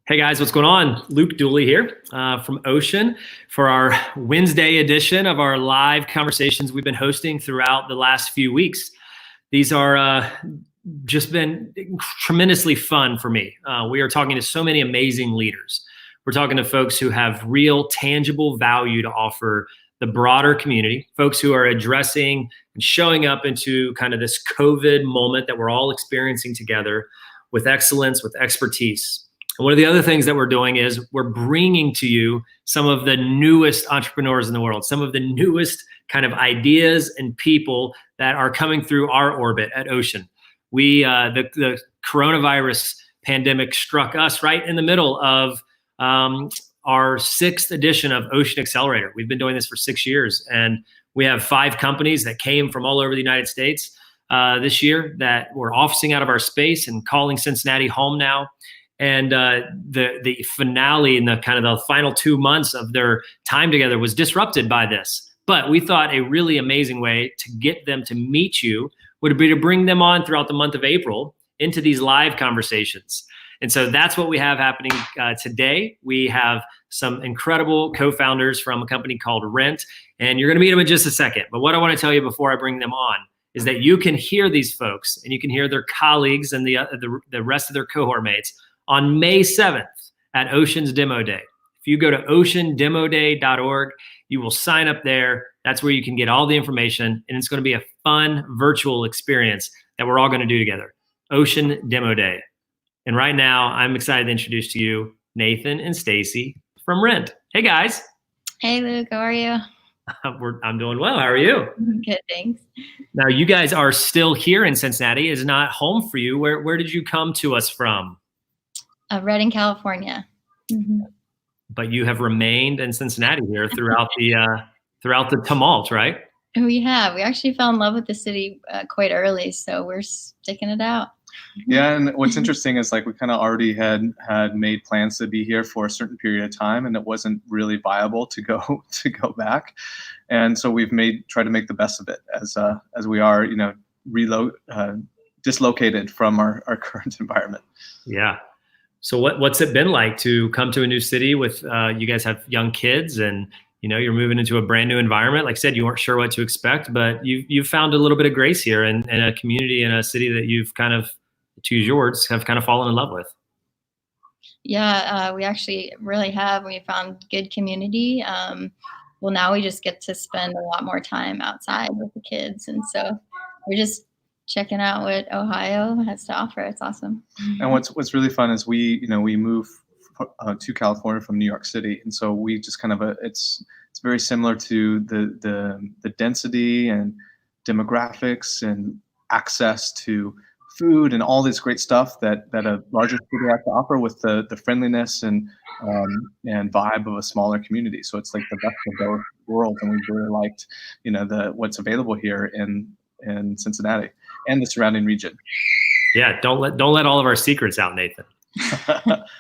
Hey guys, what's going on? Luke Dooley here from Ocean for our Wednesday edition of our live conversations we've been hosting throughout the last few weeks. These are just been tremendously fun for me. We are talking to so many amazing leaders. We're talking to folks who have real tangible value to offer the broader community, folks who are addressing and showing up into kind of this COVID moment that we're all experiencing together with excellence, with expertise. And one of the other things that we're doing is we're bringing to you some of the newest entrepreneurs in the world, some of the newest kind of ideas and people that are coming through our orbit at Ocean. The coronavirus pandemic struck us right in the middle of our sixth edition of Ocean Accelerator. We've been doing this for 6 years, and we have 5 companies that came from all over the United States this year that were officing out of our space and calling Cincinnati home now. And the finale and the kind of the final 2 months of their time together was disrupted by this. But we thought a really amazing way to get them to meet you would be to bring them on throughout the month of April into these live conversations. And so that's what we have happening today. We have some incredible co-founders from a company called Rente, and you're going to meet them in just a second. But what I want to tell you before I bring them on is that you can hear these folks and you can hear their colleagues and the rest of their cohort mates on May 7th at Ocean's Demo Day. If you go to oceandemoday.org, you will sign up there. That's where you can get all the information, and it's going to be a fun virtual experience that we're all going to do together. Ocean Demo Day. And right now, I'm excited to introduce to you Nathan and Stacy from Rente. Hey guys. Hey Luke, how are you? I'm doing well. How are you? Good, thanks. Now, you guys are still here in Cincinnati. It's not home for you. Where did you come to us from? Redding, California. Mm-hmm. But you have remained in Cincinnati here throughout the tumult, right? We have. We actually fell in love with the city quite early, so we're sticking it out. Yeah, and what's interesting is like we kind of already had made plans to be here for a certain period of time, and it wasn't really viable to go back, and so we've tried to make the best of it as we are, dislocated from our current environment. Yeah. So what's it been like to come to a new city with you guys have young kids and you're moving into a brand new environment? Like I said, you weren't sure what to expect, but you've found a little bit of grace here in a community in a city that you've kind of, to use your words, have kind of fallen in love with. Yeah, we actually really have. We found good community. Well, now we just get to spend a lot more time outside with the kids, and so we're just checking out what Ohio has to offer. It's awesome. And what's really fun is we moved to California from New York City, and so we just kind of it's very similar to the density and demographics and access to food and all this great stuff that a larger city has to offer with the friendliness and vibe of a smaller community. So it's like the best of both worlds, and we really liked what's available here in Cincinnati and the surrounding region. Yeah, don't let all of our secrets out, Nathan.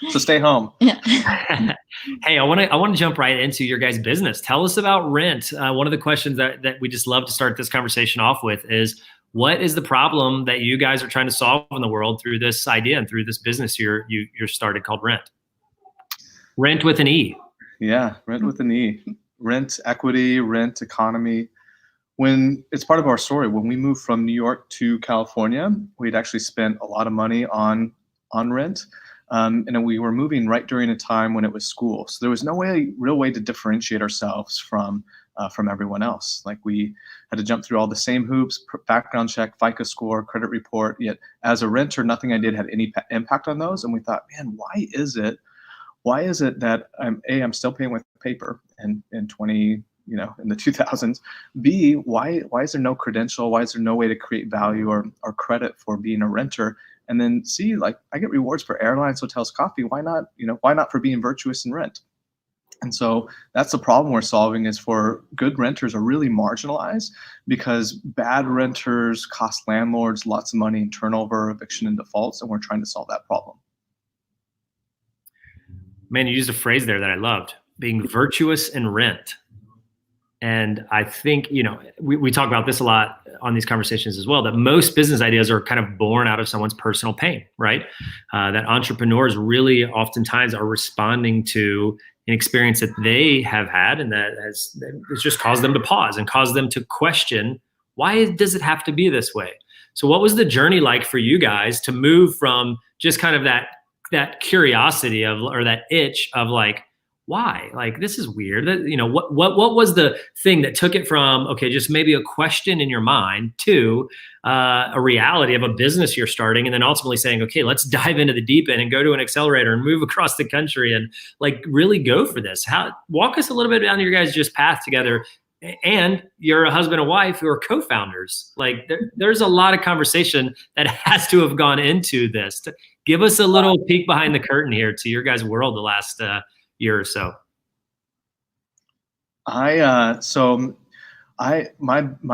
So stay home. Yeah. Hey, I want to jump right into your guys' business. Tell us about Rente. One of the questions that we just love to start this conversation off with is, what is the problem that you guys are trying to solve in the world through this idea and through this business you're started called Rente? Rente with an E. Yeah, Rente with an E. Rent equity, rent economy. When it's part of our story, when we moved from New York to California, we'd actually spent a lot of money on rent. And we were moving right during a time when it was school. So there was no real way to differentiate ourselves from everyone else. Like we had to jump through all the same hoops, background check, FICO score, credit report. Yet as a renter, nothing I did had any impact on those. And we thought, man, why is it that I'm still paying with paper in the 2000s? B, why is there no credential? Why is there no way to create value or credit for being a renter? And then C, like I get rewards for airlines, hotels, coffee. Why not for being virtuous in rent? And so that's the problem we're solving, is for good renters are really marginalized because bad renters cost landlords lots of money in turnover, eviction, and defaults, and we're trying to solve that problem. Man, you used a phrase there that I loved, being virtuous in rent. And I think, we talk about this a lot on these conversations as well, that most business ideas are kind of born out of someone's personal pain, right? That entrepreneurs really oftentimes are responding to an experience that they have had, and that has it's just caused them to pause and caused them to question, why does it have to be this way? So what was the journey like for you guys to move from just kind of that curiosity of, or that itch of like, why? Like, this is weird. What was the thing that took it from, okay, just maybe a question in your mind, to a reality of a business you're starting, and then ultimately saying, okay, let's dive into the deep end and go to an accelerator and move across the country and like really go for this? Walk us a little bit down your guys' just path together. And you're a husband and wife who are co-founders. Like there's a lot of conversation that has to have gone into this. Give us a little peek behind the curtain here to your guys' world the last year or so. My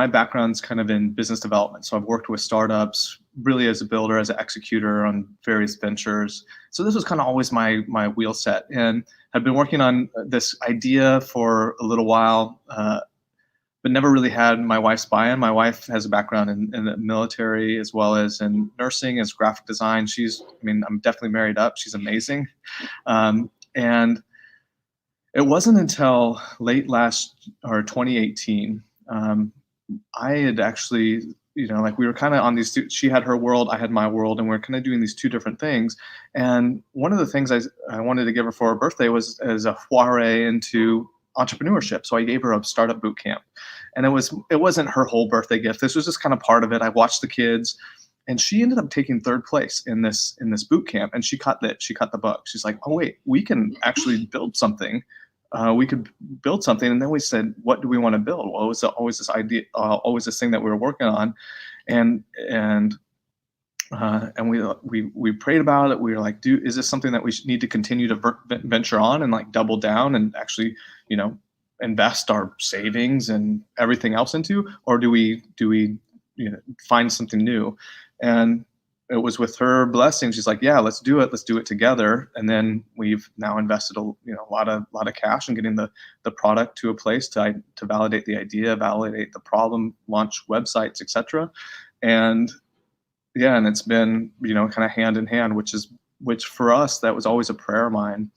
background's kind of in business development. So I've worked with startups, really as a builder, as an executor on various ventures. So this was kind of always my wheel set, and I've been working on this idea for a little while, but never really had my wife's buy-in. My wife has a background in the military as well as in nursing, as graphic design. I'm definitely married up. She's amazing. And it wasn't until late 2018, I had actually, we were kind of on these two, she had her world, I had my world, and we are kind of doing these two different things. And one of the things I wanted to give her for her birthday was as a foray into entrepreneurship. So I gave her a startup boot camp, and it wasn't her whole birthday gift. This was just kind of part of it. I watched the kids, and she ended up taking third place in this boot camp, and she caught the bug. She's like, oh wait, we can actually build something. We could build something. And then we said, what do we want to build? Well, it was always this idea, always this thing that we were working on. And we prayed about it. We were like, is this something that we need to continue to venture on and like double down and actually, invest our savings and everything else into, or do we find something new? And it was with her blessing. She's like, yeah, let's do it. Let's do it together. And then we've now invested a lot of cash in getting the product to a place to validate the idea, validate the problem, launch websites, etc. And yeah, and it's been, kind of hand in hand, which for us, that was always a prayer of mine,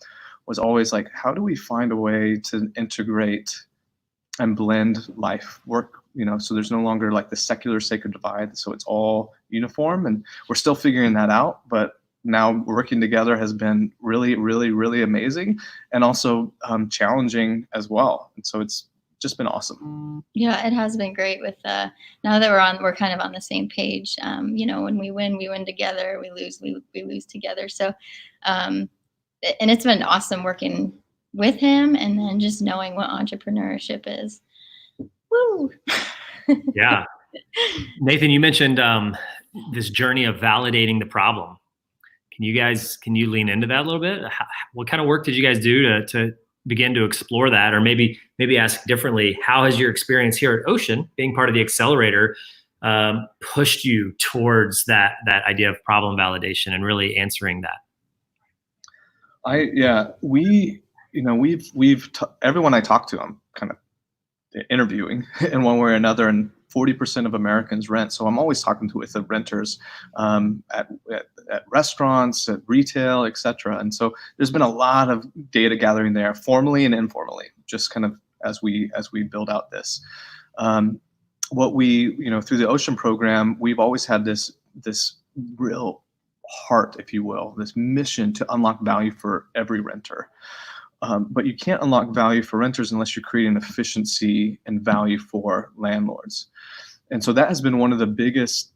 was always like, how do we find a way to integrate and blend life, work, so there's no longer like the secular sacred divide. So it's all uniform, and we're still figuring that out. But now working together has been really, really, really amazing, and also challenging as well. And so it's just been awesome. Yeah, it has been great with now that we're kind of on the same page. When we win together. We lose together. So, and it's been awesome working with him, and then just knowing what entrepreneurship is. Woo! Yeah. Nathan, you mentioned this journey of validating the problem. Can you lean into that a little bit? What kind of work did you guys do to begin to explore that? Or maybe ask differently, how has your experience here at Ocean, being part of the Accelerator, pushed you towards that idea of problem validation and really answering that? Everyone I talk to, I'm kind of interviewing in one way or another, and 40% of Americans rent. So I'm always talking with the renters at restaurants, at retail, etc. And so there's been a lot of data gathering there, formally and informally, just kind of as we build out this. What we, through the Ocean program, we've always had this real heart, if you will, this mission to unlock value for every renter. But you can't unlock value for renters unless you're creating efficiency and value for landlords. And so that has been one of the biggest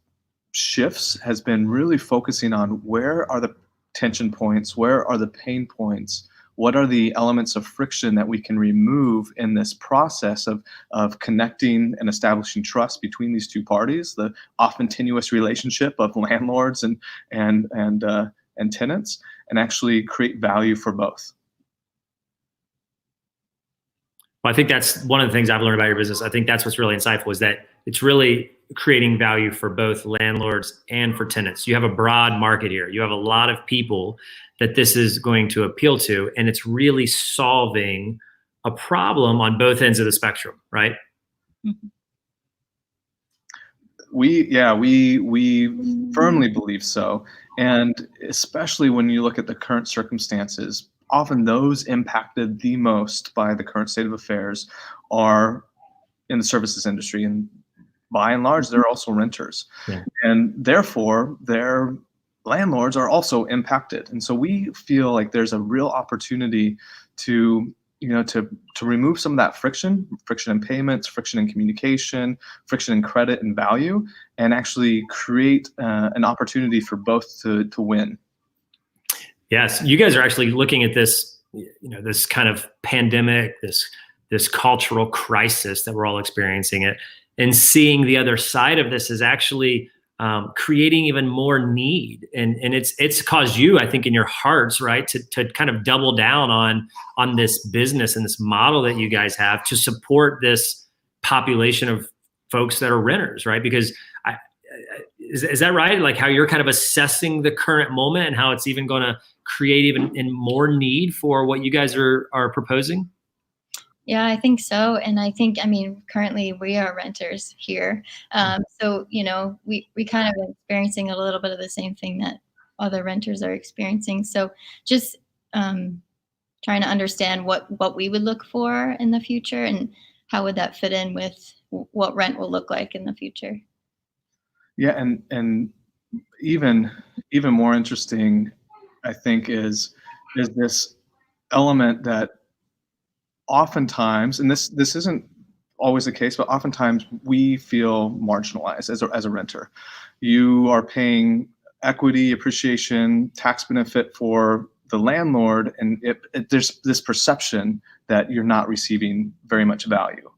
shifts, has been really focusing on where are the tension points, where are the pain points, what are the elements of friction that we can remove in this process of connecting and establishing trust between these two parties, the often tenuous relationship of landlords and tenants, and actually create value for both. Well, I think that's one of the things I've learned about your business. I think that's what's really insightful, is that it's really creating value for both landlords and for tenants. You have a broad market here. You have a lot of people that this is going to appeal to, and it's really solving a problem on both ends of the spectrum, right? Mhm. We firmly believe so. And especially when you look at the current circumstances, often those impacted the most by the current state of affairs are in the services industry. And by and large, they're also renters. Yeah. And therefore, their landlords are also impacted. And so we feel like there's a real opportunity to to remove some of that friction in payments, friction in communication, friction in credit and value, and actually create an opportunity for both to win. Yes, you guys are actually looking at this, this kind of pandemic, this cultural crisis that we're all experiencing it, and seeing the other side of this is actually creating even more need, and it's caused you, I think, in your hearts, right, to kind of double down on this business and this model that you guys have to support this population of folks that are renters, right? Because is that right? Like how you're kind of assessing the current moment and how it's even going to create even more need for what you guys are proposing? Yeah, I think so. And I think, I mean, currently we are renters here. So, we kind of are experiencing a little bit of the same thing that other renters are experiencing. So just trying to understand what we would look for in the future and how would that fit in with what rent will look like in the future. Yeah, and even more interesting, I think, is this element that oftentimes, and this isn't always the case, but oftentimes we feel marginalized as a renter. You are paying equity, appreciation, tax benefit for the landlord, and there's this perception that you're not receiving very much value.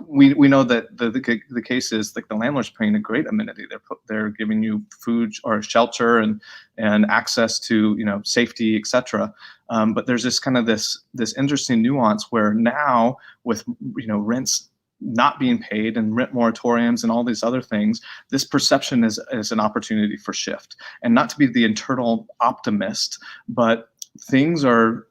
We know that the case is like the landlord's paying a great amenity. They're giving you food or shelter and access to safety, etc. But there's this kind of this interesting nuance where now with rents not being paid and rent moratoriums and all these other things, this perception is an opportunity for shift. And not to be the internal optimist, but things are.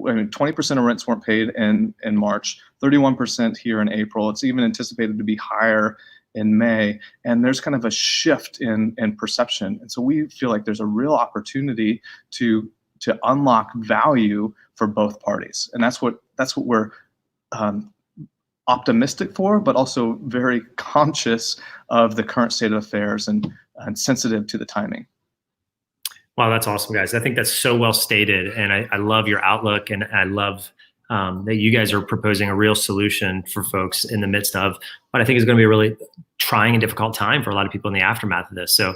I mean, 20% of rents weren't paid in March, 31% here in April. It's even anticipated to be higher in May. And there's kind of a shift in perception. And so we feel like there's a real opportunity to unlock value for both parties. And that's what we're optimistic for, but also very conscious of the current state of affairs and sensitive to the timing. Wow, that's awesome, guys. I think that's so well stated, and I love your outlook, and I love that you guys are proposing a real solution for folks in the midst of what I think is going to be a really trying and difficult time for a lot of people in the aftermath of this. So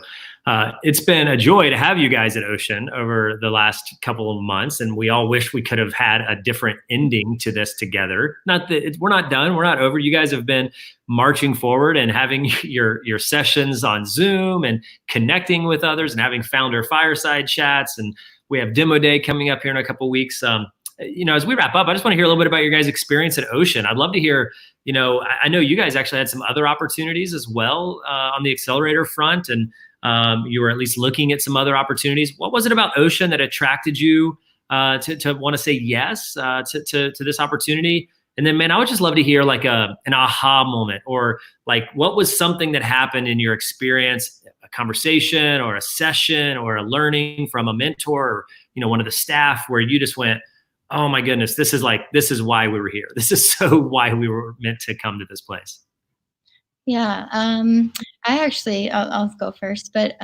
it's been a joy to have you guys at Ocean over the last couple of months, and we all wish we could have had a different ending to this together. Not that we're not done, we're not over. You guys have been marching forward and having your sessions on Zoom and connecting with others and having founder fireside chats, and we have demo day coming up here in a couple of weeks. As we wrap up, I just want to hear a little bit about your guys' experience at Ocean. I'd love to hear, I know you guys actually had some other opportunities as well on the Accelerator front, and you were at least looking at some other opportunities. What was it about Ocean that attracted you to want to say yes to this opportunity? And then, man, I would just love to hear like an aha moment, or like what was something that happened in your experience, a conversation or a session or a learning from a mentor or, one of the staff where you just went, oh my goodness, this is why we were here. This is so why we were meant to come to this place. Yeah, I actually, I'll go first, but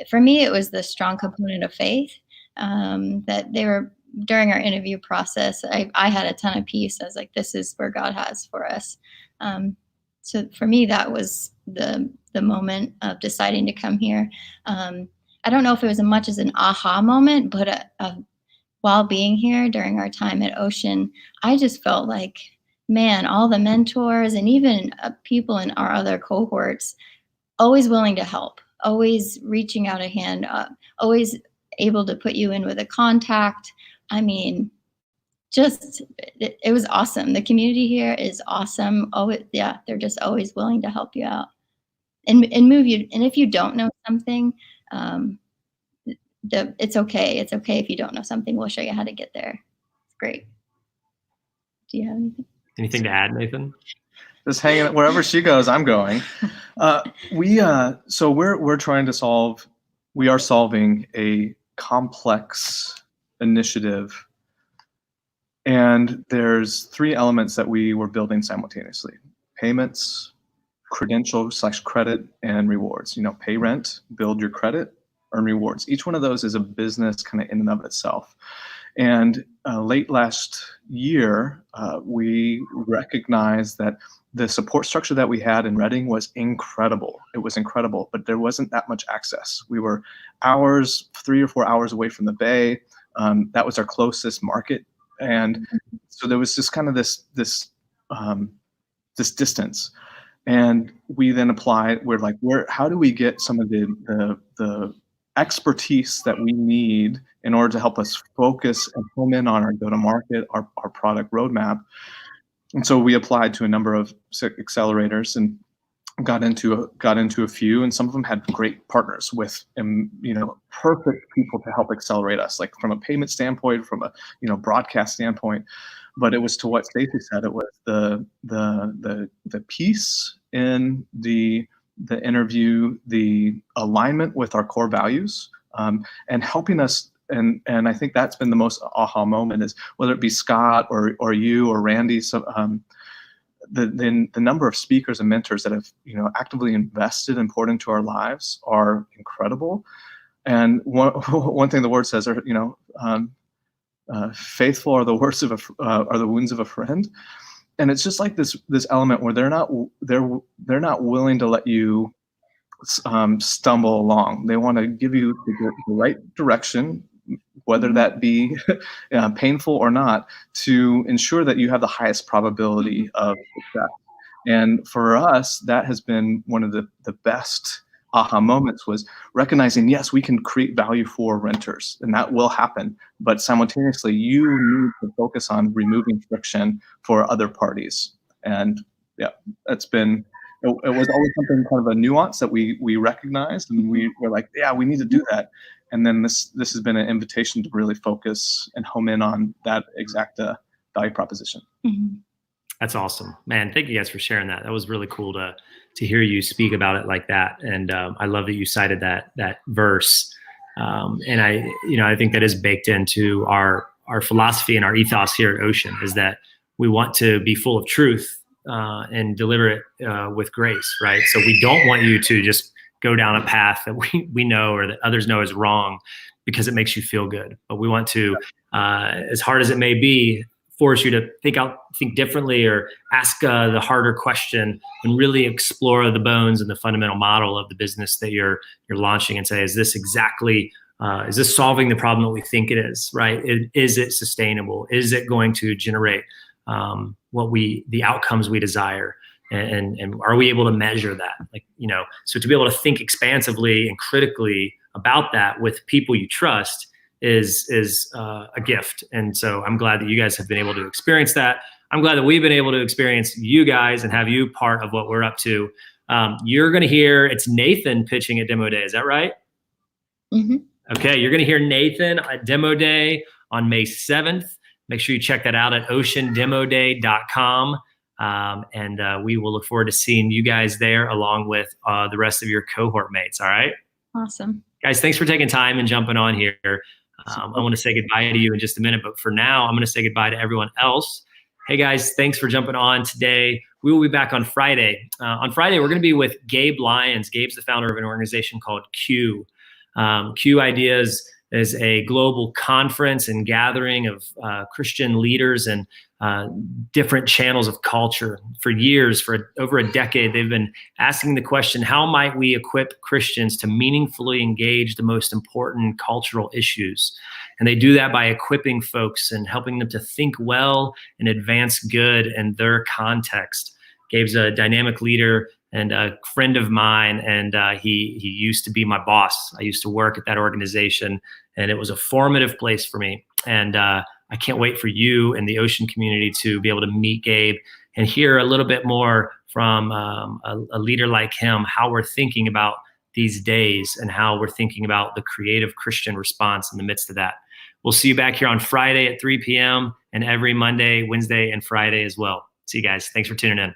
for me, it was the strong component of faith that they were, during our interview process, I had a ton of peace. I was like, this is where God has for us. So for me, that was the moment of deciding to come here. I don't know if it was as much as an aha moment, but while being here during our time at Ocean, I just felt like, man, all the mentors and even people in our other cohorts, always willing to help, always reaching out a hand, always able to put you in with a contact. I mean, it was awesome. The community here is awesome. Oh, yeah, they're just always willing to help you out and move you. And if you don't know something, it's okay. It's okay if you don't know something. We'll show you how to get there. It's great. Do you have anything? Anything to add, Nathan? Just hanging wherever she goes, I'm going. So we're trying to solve. We are solving a complex initiative, and there's 3 elements that we were building simultaneously: payments, credential/credit, and rewards. Pay rent, build your credit, earn rewards. Each one of those is a business kind of in and of itself. And late last year, we recognized that the support structure that we had in Reading was incredible. It was incredible, but there wasn't that much access. We were 3 or 4 hours away from the Bay. That was our closest market. And so there was just kind of this distance. And we then applied, we're like, how do we get some of the expertise that we need in order to help us focus and home in on our go-to-market, our product roadmap? And so we applied to a number of accelerators and got into a few, and some of them had great partners with, perfect people to help accelerate us, like from a payment standpoint, from a, broadcast standpoint. But it was, to what Stacy said, it was the piece in the interview, the alignment with our core values, and helping us. And I think that's been the most aha moment, is whether it be Scott or you or Randy. So the number of speakers and mentors that have actively invested and poured into our lives are incredible. And one thing the word says are faithful are the wounds of a friend. And it's just like this element where they're not willing to let you stumble along. They want to give you the right direction, whether that be painful or not, to ensure that you have the highest probability of success. And for us, that has been one of the best aha moments, was recognizing, yes, we can create value for renters, and that will happen. But simultaneously, you need to focus on removing friction for other parties. And yeah, it was always something, kind of a nuance that we recognized, and we were like, yeah, we need to do that. And then this has been an invitation to really focus and home in on that exact value proposition. Mm-hmm. That's awesome, man. Thank you guys for sharing that. That was really cool to hear you speak about it like that. And I love that you cited that verse. And I think that is baked into our philosophy and our ethos here at Ocean, is that we want to be full of truth and deliver it with grace, right? So we don't want you to just go down a path that we know or that others know is wrong because it makes you feel good. But we want to, as hard as it may be, force you to think differently, or ask the harder question, and really explore the bones and the fundamental model of the business that you're launching, and say, is this solving the problem that we think it is, right? Is it sustainable? Is it going to generate the outcomes we desire? And are we able to measure that? So to be able to think expansively and critically about that with people you trust is a gift. And so I'm glad that you guys have been able to experience that. I'm glad that we've been able to experience you guys and have you part of what we're up to. You're going to hear, it's Nathan pitching at Demo Day. Is that right? Mm-hmm. Okay. You're going to hear Nathan at Demo Day on May 7th. Make sure you check that out at oceandemoday.com. And we will look forward to seeing you guys there, along with the rest of your cohort mates. All right. Awesome. Guys, thanks for taking time and jumping on here. I want to say goodbye to you in just a minute, but for now, I'm going to say goodbye to everyone else. Hey guys, thanks for jumping on today. We will be back on Friday. On Friday, we're going to be with Gabe Lyons. Gabe's the founder of an organization called Q. Q Ideas is a global conference and gathering of Christian leaders and different channels of culture. For years, for over a decade, they've been asking the question, how might we equip Christians to meaningfully engage the most important cultural issues? And they do that by equipping folks and helping them to think well and advance good in their context. Gabe's a dynamic leader and a friend of mine, and he used to be my boss. I used to work at that organization, and it was a formative place for me. And I can't wait for you and the Ocean community to be able to meet Gabe and hear a little bit more from a leader like him, how we're thinking about these days and how we're thinking about the creative Christian response in the midst of that. We'll see you back here on Friday at 3 p.m. and every Monday, Wednesday, and Friday as well. See you guys. Thanks for tuning in.